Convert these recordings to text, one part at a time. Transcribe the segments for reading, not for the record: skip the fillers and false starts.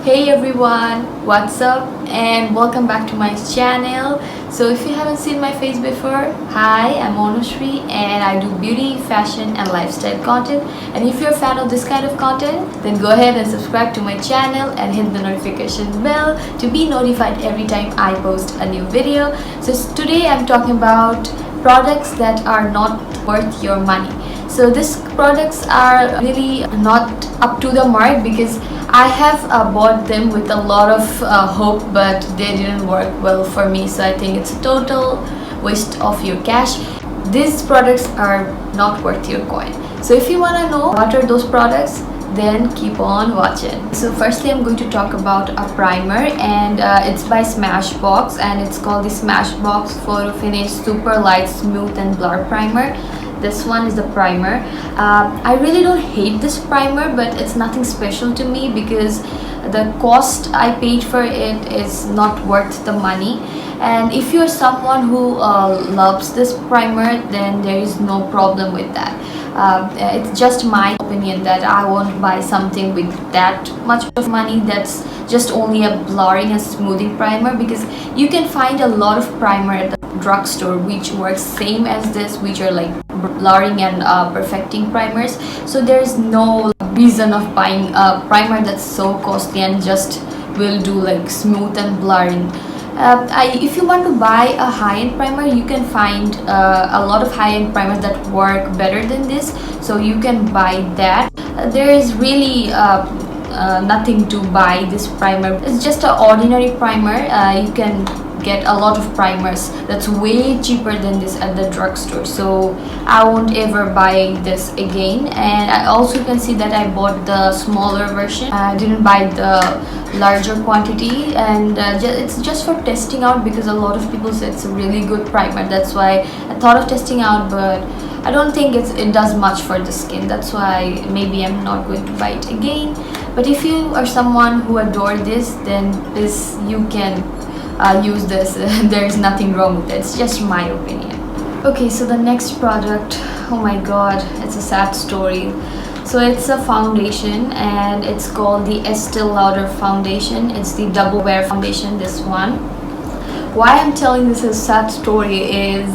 Hey everyone, what's up and welcome back to my channel. So if you haven't seen my face before, hi, I'm Anusree and I do beauty, fashion and lifestyle content. And if you're a fan of this kind of content, then go ahead and subscribe to my channel and hit the notification bell to be notified every time I post a new video. So today I'm talking about products that are not worth your money. So these products are really not up to the mark because I have bought them with a lot of hope, but they didn't work well for me. So I think it's a total waste of your cash. These products are not worth your coin. So if you want to know what are those products, then keep on watching. So firstly I'm going to talk about a primer, and it's by Smashbox and it's called the Smashbox Photo Finish Super Light Smooth and Blur Primer. This one is the primer. I really don't hate this primer, but it's nothing special to me because the cost I paid for it is not worth the money. And if you're someone who loves this primer, then there is no problem with that. It's just my opinion that I won't buy something with that much of money that's just only a blurring and smoothing primer, because you can find a lot of primer at the drugstore which works same as this, which are like blurring and perfecting primers. So there's no reason of buying a primer that's so costly and just will do like smooth and blurring. If you want to buy a high-end primer, you can find a lot of high-end primers that work better than this, so you can buy that. There is really nothing to buy this primer. It's just an ordinary primer. You can get a lot of primers that's way cheaper than this at the drugstore, so I won't ever buy this again. And I also can see that I bought the smaller version. I didn't buy the larger quantity, and it's just for testing out because a lot of people say it's a really good primer. That's why I thought of testing out, but I don't think it does much for the skin. That's why maybe I'm not going to buy it again. But if you are someone who adore this, then you can use this. There is nothing wrong with it. It's just my opinion. Okay, so the next product, oh my god, it's a sad story. So it's a foundation and it's called the Estee Lauder foundation. It's the double wear foundation, this one. Why I'm telling this a sad story is,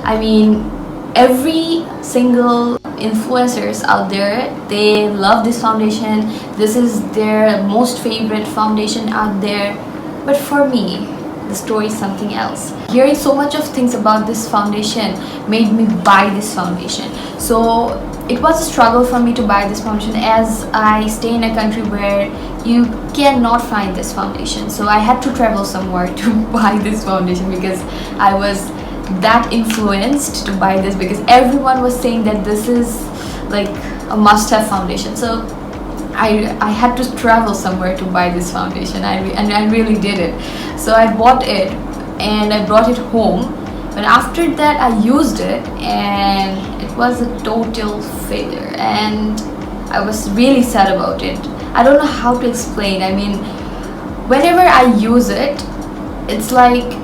I mean, every single influencers out there, they love this foundation. This is their most favorite foundation out there. But for me, the story is something else. Hearing so much of things about this foundation made me buy this foundation. So it was a struggle for me to buy this foundation, as I stay in a country where you cannot find this foundation. So I had to travel somewhere to buy this foundation because I was that influenced to buy this, because everyone was saying that this is like a must-have foundation. So I had to travel somewhere to buy this foundation, and I really did it. So I bought it and I brought it home, but after that I used it and it was a total failure, and I was really sad about it. I don't know how to explain. I mean, whenever I use it, it's like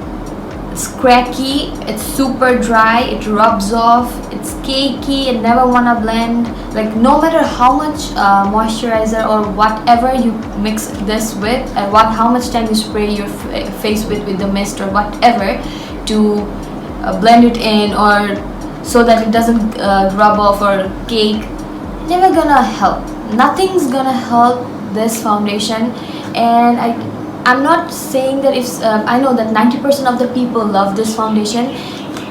it's cracky, it's super dry, it rubs off, it's cakey, and never wanna blend. Like no matter how much moisturizer or whatever you mix this with, and how much time you spray your face with the mist or whatever to blend it in, or so that it doesn't rub off or cake, never gonna help. Nothing's gonna help this foundation. And I'm not saying that if I know that 90% of the people love this foundation,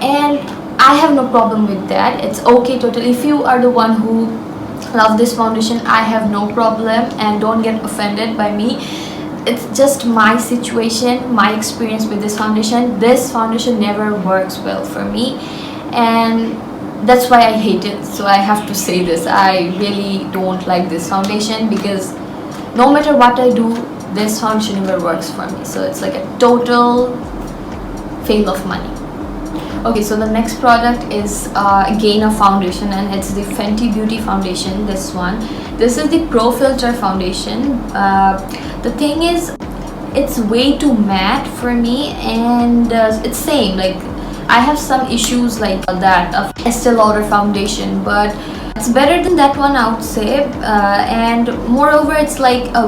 and I have no problem with that. It's okay totally. If you are the one who love this foundation, I have no problem, and don't get offended by me. It's just my situation, my experience with this foundation. This foundation never works well for me, and that's why I hate it. So I have to say this. I really don't like this foundation because no matter what I do, this foundation never works for me. So it's like a total fail of money. Okay, so the next product is again a foundation, and it's the Fenty Beauty foundation, this one. This is the Pro Filt'r foundation. The thing is, it's way too matte for me, and it's same, like I have some issues like that of Estee Lauder foundation, but It's better than that one, I would say, and moreover it's like a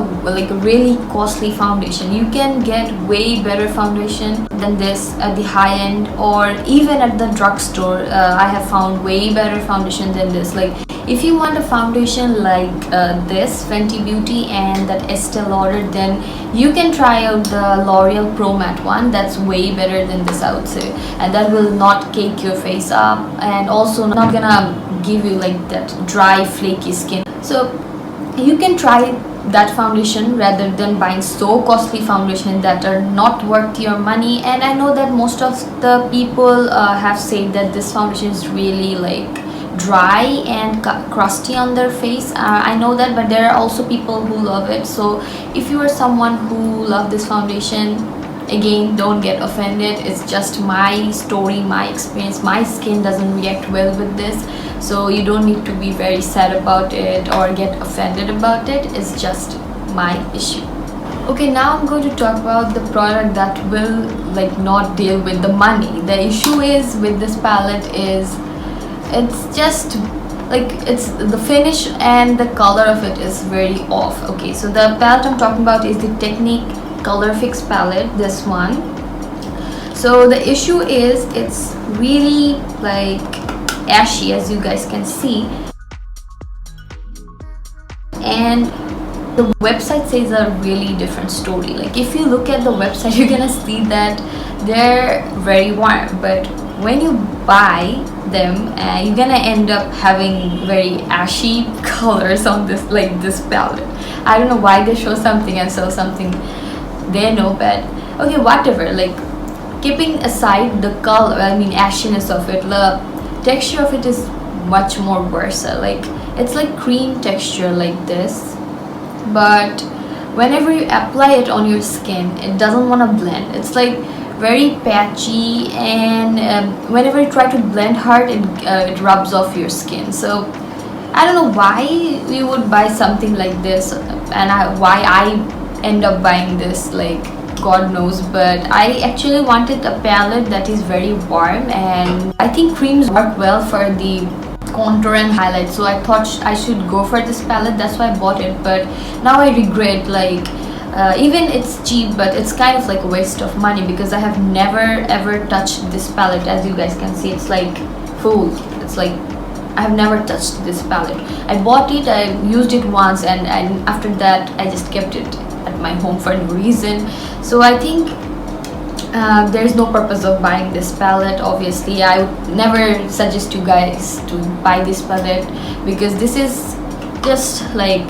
really costly foundation. You can get way better foundation than this at the high end, or even at the drugstore. I have found way better foundation than this. Like if you want a foundation like this Fenty Beauty and that Estee Lauder, then you can try out the L'Oreal Pro Matte one. That's way better than this, I would say, and that will not cake your face up and also not gonna give you like that dry flaky skin. So you can try that foundation rather than buying so costly foundation that are not worth your money. And I know that most of the people have said that this foundation is really like dry and crusty on their face. I know that, but there are also people who love it. So if you are someone who love this foundation, again, don't get offended. It's just my story, my experience. My skin doesn't react well with this, so you don't need to be very sad about it or get offended about it. It's just my issue. Okay, now I'm going to talk about the product that will like not deal with the money. The issue is with this palette is it's just like it's the finish and the color of it is very off. Okay, so the palette I'm talking about is the Technic ColorFix palette, this one. So the issue is it's really like ashy, as you guys can see, and the website says a really different story. Like if you look at the website, you're gonna see that they're very warm, but when you buy them, you're gonna end up having very ashy colors on this, like this palette. I don't know why they show something and sell something. They know, but okay, whatever. Like keeping aside the color, I mean ashiness of it, the texture of it is much more worse. Like it's like cream texture like this, but whenever you apply it on your skin, it doesn't want to blend. It's like very patchy, and whenever you try to blend hard, it rubs off your skin. So I don't know why you would buy something like this, and why I end up buying this, like God knows. But I actually wanted a palette that is very warm, and I think creams work well for the contour and highlight, so I thought I should go for this palette. That's why I bought it, but now I regret. Like even it's cheap, but it's kind of like a waste of money because I have never ever touched this palette. As you guys can see, it's like full. It's like I have never touched this palette. I bought it, I used it once, and after that I just kept it at my home for no reason. So I think there is no purpose of buying this palette. Obviously I would never suggest you guys to buy this palette because this is just like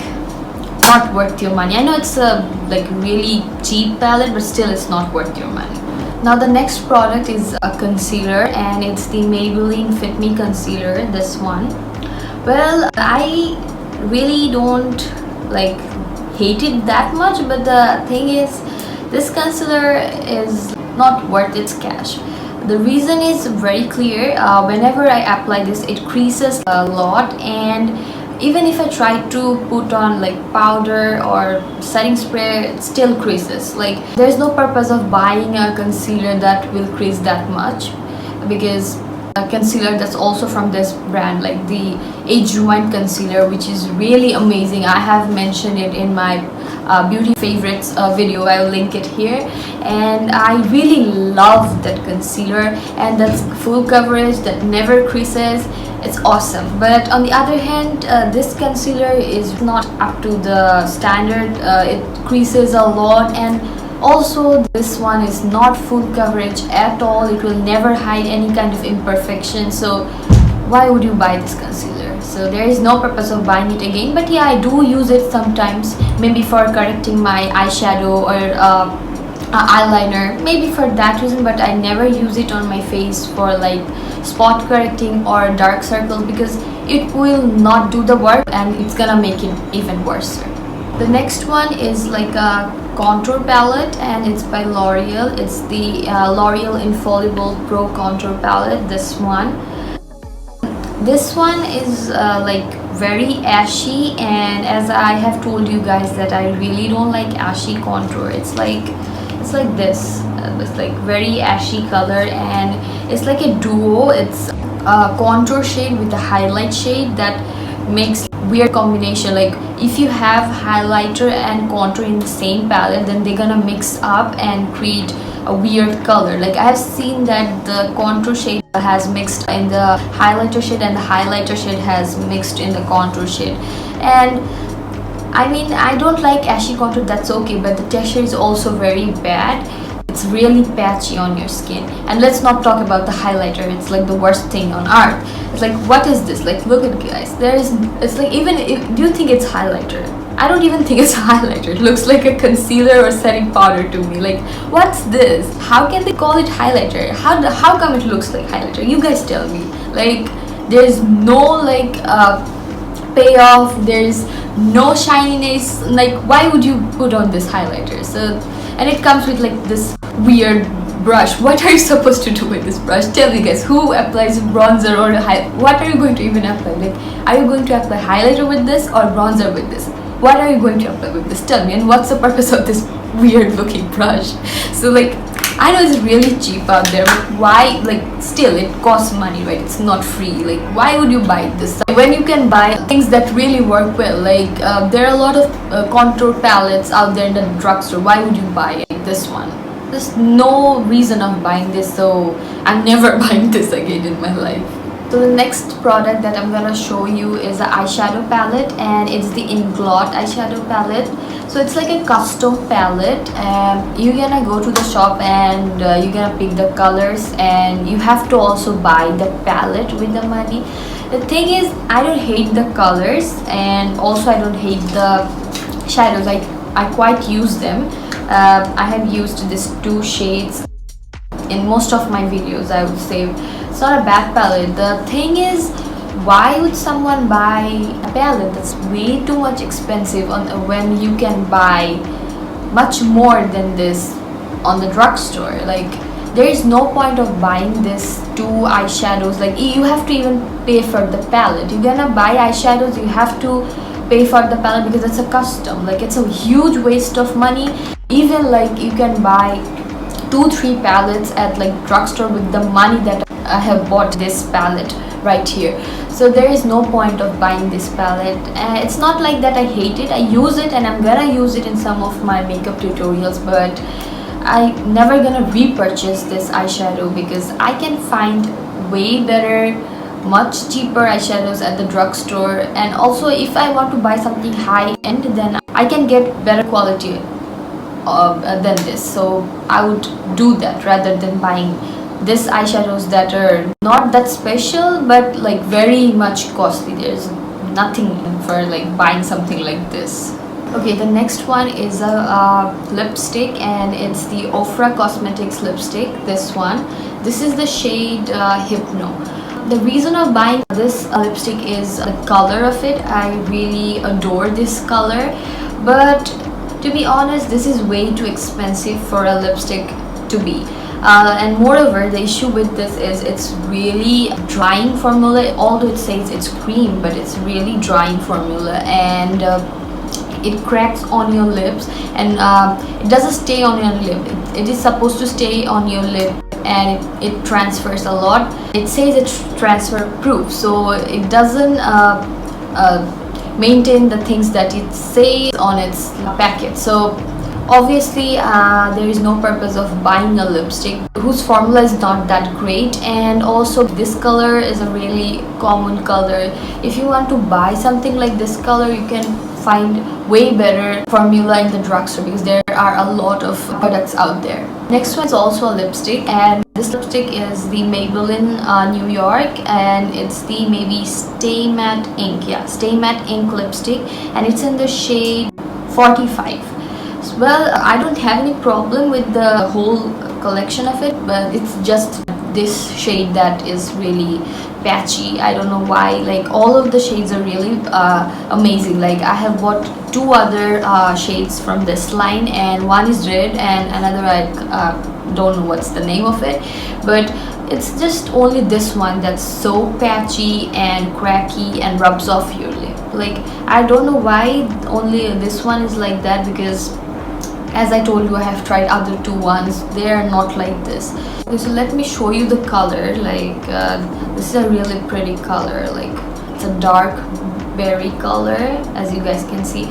not worth your money. I know it's a like really cheap palette, but still it's not worth your money. Now the next product is a concealer, and it's the Maybelline Fit Me Concealer, this one. Well, I really don't like hate it that much, but the thing is this concealer is not worth its cash. The reason is very clear. Whenever I apply this, it creases a lot, and even if I try to put on like powder or setting spray, it still creases. Like there's no purpose of buying a concealer that will crease that much, because a concealer that's also from this brand, like the Age Rewind concealer, which is really amazing. I have mentioned it in my beauty favorites video. I will link it here, and I really love that concealer, and that's full coverage that never creases. It's awesome. But on the other hand, this concealer is not up to the standard. It creases a lot, and also this one is not full coverage at all. It will never hide any kind of imperfection. So why would you buy this concealer? So there is no purpose of buying it again. But yeah, I do use it sometimes, maybe for correcting my eyeshadow or eyeliner, maybe for that reason. But I never use it on my face for like spot correcting or dark circles, because it will not do the work and it's gonna make it even worse. The next one is like a contour palette, and it's by L'Oreal. It's the L'Oreal Infallible Pro Contour Palette, this one. This one is like very ashy, and as I have told you guys that I really don't like ashy contour. It's like this. It's like very ashy color, and it's like a duo. It's a contour shade with a highlight shade that makes weird combination. Like if you have highlighter and contour in the same palette, then they're gonna mix up and create a weird color. Like I have seen that the contour shade has mixed in the highlighter shade and the highlighter shade has mixed in the contour shade. And I mean, I don't like ashy contour, that's okay, but the texture is also very bad. It's really patchy on your skin. And let's not talk about the highlighter. It's like the worst thing on earth. It's like, what is this? Like, look at guys, it's like, even if, do you think it's highlighter? I don't even think it's highlighter. It looks like a concealer or setting powder to me. Like, what's this? How can they call it highlighter? How come it looks like highlighter? You guys tell me. Like, there's no like payoff, there's no shininess. Like, why would you put on this highlighter? So, and it comes with like this weird brush. What are you supposed to do with this brush? Tell me guys, who applies bronzer or what are you going to even apply? Like, are you going to apply highlighter with this or bronzer with this? What are you going to apply with this? Tell me. And what's the purpose of this weird looking brush? So like, I know it's really cheap out there, but why? Like, still it costs money, right? It's not free. Like, why would you buy this when you can buy things that really work well? Like there are a lot of contour palettes out there in the drugstore. Why would you buy this one? There's no reason of buying this, so I'm never buying this again in my life. So the next product that I'm gonna show you is an eyeshadow palette, and it's the Inglot eyeshadow palette. So it's like a custom palette, and you're gonna go to the shop and you're gonna pick the colors, and you have to also buy the palette with the money. The thing is, I don't hate the colors, and also I don't hate the shadows. I quite use them. I have used these two shades in most of my videos, I would say. It's not a bad palette. The thing is, why would someone buy a palette that's way too much expensive when you can buy much more than this on the drugstore? Like, there is no point of buying this two eyeshadows. Like, you have to even pay for the palette. You're gonna buy eyeshadows, you have to pay for the palette because it's a custom. Like, it's a huge waste of money. Even like, you can buy 2-3 palettes at like drugstore with the money that I have bought this palette right here. So there is no point of buying this palette. It's not like that I hate it. I use it and I'm gonna use it in some of my makeup tutorials, but I never gonna repurchase this eyeshadow because I can find way better, much cheaper eyeshadows at the drugstore. And also, if I want to buy something high end, then I can get better quality than this. So I would do that rather than buying this eyeshadows that are not that special but like very much costly. There's nothing for like buying something like this. Okay, the next one is a lipstick, and it's the Ofra Cosmetics lipstick. This one, this is the shade Hypno. The reason of buying this lipstick is the color of it. I really adore this color, but to be honest, this is way too expensive for a lipstick to be. And moreover, the issue with this is it's really drying formula. Although it says it's cream, but it's really drying formula, and it cracks on your lips, and it doesn't stay on your lip. It is supposed to stay on your lip, and it transfers a lot. It says it's transfer proof, so it doesn't maintain the things that it says on its packet. So obviously there is no purpose of buying a lipstick whose formula is not that great. And also, this color is a really common color. If you want to buy something like this color, you can find way better formula in the drugstore because there are a lot of products out there. Next one is also a lipstick, and this lipstick is the Maybelline New York, and it's the maybe Stay Matte Ink. Yeah, Stay Matte Ink lipstick, and it's in the shade 45. Well, I don't have any problem with the whole collection of it, but it's just this shade that is really patchy. I don't know why. Like, all of the shades are really amazing. Like, I have bought 2 other shades from this line, and one is red and another I don't know what's the name of it, but it's just only this one that's so patchy and cracky and rubs off your lip. Like, I don't know why only this one is like that, because as I told you, I have tried other 2 ones. They are not like this. Okay, so let me show you the color. Like, this is a really pretty color. Like, it's a dark berry color, as you guys can see.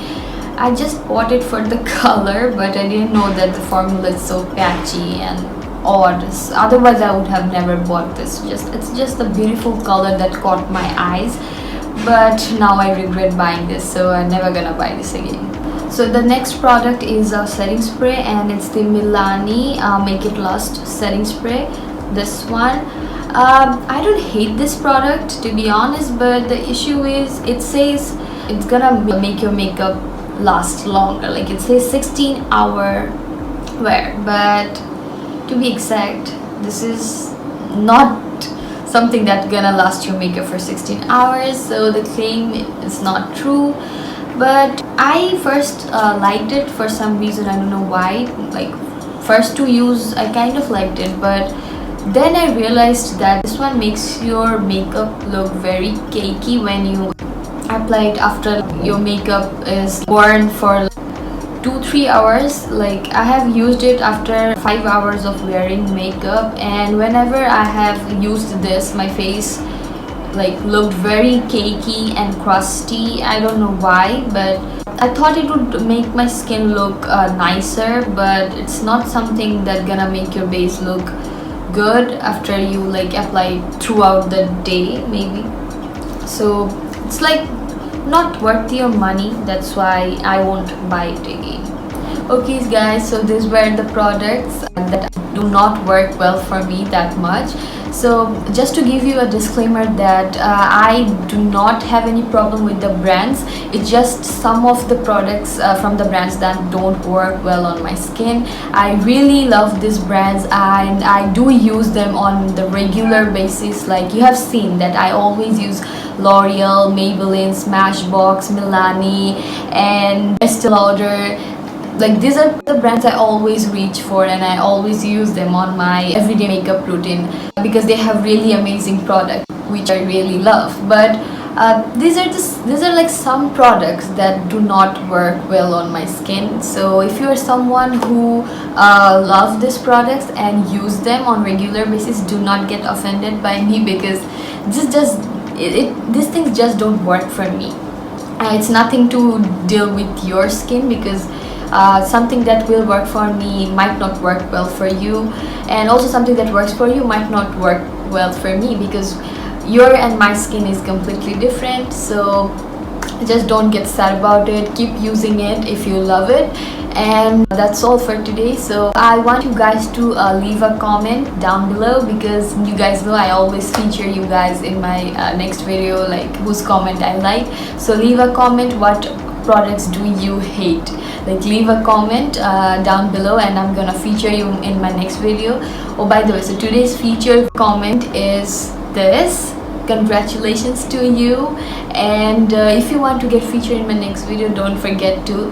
I just bought it for the color, but I didn't know that the formula is so patchy and odd. Otherwise I would have never bought this. It's just a beautiful color that caught my eyes, but now I regret buying this, so I'm never gonna buy this again. So the next product is a setting spray, and it's the Milani Make It Last setting spray. This one, I don't hate this product, to be honest, but the issue is it says it's gonna make your makeup last longer. Like, it says 16-hour wear, but to be exact, this is not something that's gonna last your makeup for 16 hours, so the claim is not true. But I first liked it for some reason, I don't know why. Like, first to use I kind of liked it, but then I realized that this one makes your makeup look very cakey when you apply it after your makeup is worn for 2-3 hours. Like, I have used it after 5 hours of wearing makeup, and whenever I have used this, my face like looked very cakey and crusty. I don't know why, but I thought it would make my skin look nicer, but it's not something that gonna make your base look good after you like apply it throughout the day maybe. So it's like not worth your money. That's why I won't buy it again. Okay guys, so these were the products that do not work well for me that much. So just to give you a disclaimer that I do not have any problem with the brands. It's just some of the products from the brands that don't work well on my skin. I really love these brands and I do use them on the regular basis. Like, you have seen that I always use L'Oreal, Maybelline, Smashbox, Milani, and Estee Lauder. Like, these are the brands I always reach for, and I always use them on my everyday makeup routine because they have really amazing products which I really love. But these are like some products that do not work well on my skin. So if you are someone who loves these products and use them on regular basis, do not get offended by me, because these things just don't work for me. It's nothing to deal with your skin, because something that will work for me might not work well for you, and also something that works for you might not work well for me, because your and my skin is completely different. So just don't get sad about it. Keep using it if you love it. And that's all for today. So I want you guys to leave a comment down below, because you guys know I always feature you guys in my next video, like whose comment I like. So leave a comment, what products do you hate? Like, leave a comment down below and I'm gonna feature you in my next video. Oh, by the way, so today's featured comment is this. Congratulations to you. And if you want to get featured in my next video, don't forget to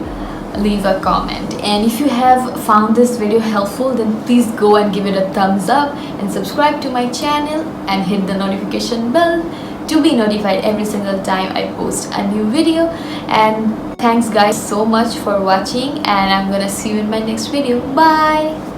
leave a comment. And if you have found this video helpful, then please go and give it a thumbs up and subscribe to my channel and hit the notification bell to be notified every single time I post a new video. And thanks guys so much for watching, and I'm gonna see you in my next video. Bye.